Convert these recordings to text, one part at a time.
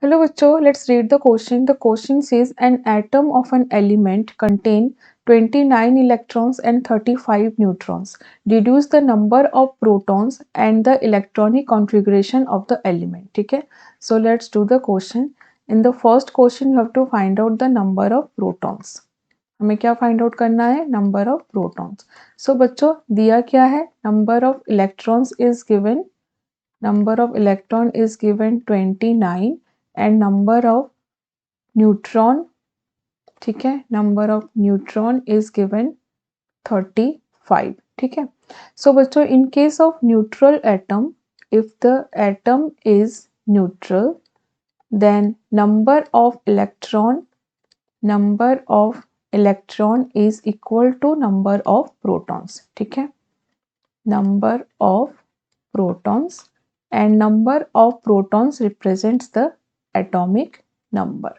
Hello bachcho, let's read the question. The question says an atom of an element contain 29 electrons and 35 neutrons. Deduce the number of protons and the electronic configuration of the element. Okay? So let's do the question. In the first question you have to find out the number of protons. हमें क्या find out करना है? Number of protons. सो बच्चों दिया क्या है? Number of electrons is given. Number of electron is given 29 and number of neutron, ठीक है, number of neutron is given 35. ठीक है. So बच्चों in case of neutral atom, if the atom is neutral, then number of electron is equal to number of protons. ठीक है, number of protons, and number of protons represents the atomic number.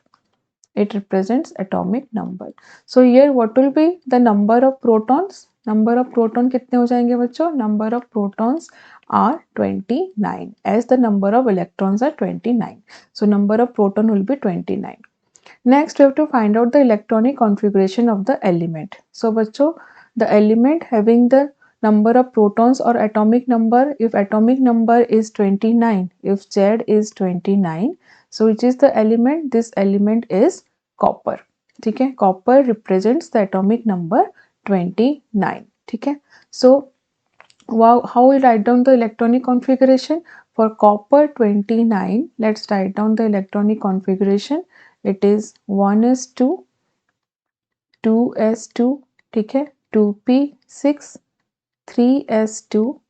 It represents atomic number. So here what will be the number of protons? Number of proton कितने हो जाएंगे बच्चों? Number of protons are 29 as the number of electrons are 29. So number of proton will be 29. Next we have to find out the electronic configuration of the element. So बच्चों the element having the number of protons or atomic number, if atomic number is 29, if Z is 29, so which is the element? This element is copper. ठीक है, copper represents the atomic number 29. ठीक है, so how we write down the electronic configuration for copper 29? Let's write down the electronic configuration. It is 1s2, 2s2, ठीक है, 2p6, 3s2,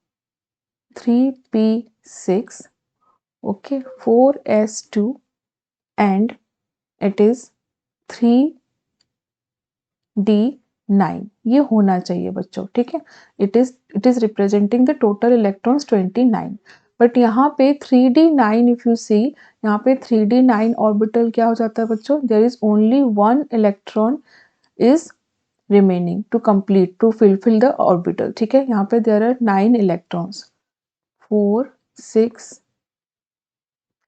3p6, okay, 4s2, and it is 3d9. ये होना चाहिए बच्चों. ठीक है, it is representing the total electrons 29. But यहाँ पे 3d9 if you see, यहाँ पे 3d9 ऑर्बिटल क्या हो जाता है बच्चों? There is only one electron is remaining to complete to fulfill the orbital. ठीक है, यहाँ पे there are 9 electrons, 4, 6,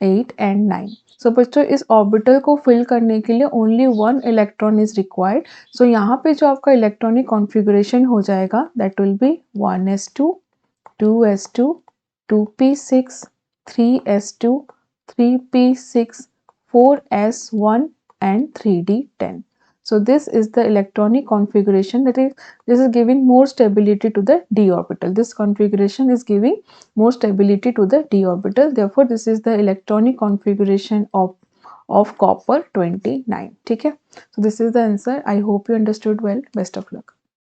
8 and 9. So बच्चों इस ऑर्बिटल को फिल करने के लिए only one electron is required. So यहाँ पे जो आपका इलेक्ट्रॉनिक कॉन्फ़िगरेशन हो जाएगा that will be 1s2, 2s2, 2p6, 3s2, 3p6, 4s1 and 3d10. So this is the electronic configuration, that is this is giving more stability to the d orbital. This configuration is giving more stability to the d orbital. Therefore this is the electronic configuration of copper 29. ठीक है, so this is the answer. I hope you understood well. Best of luck.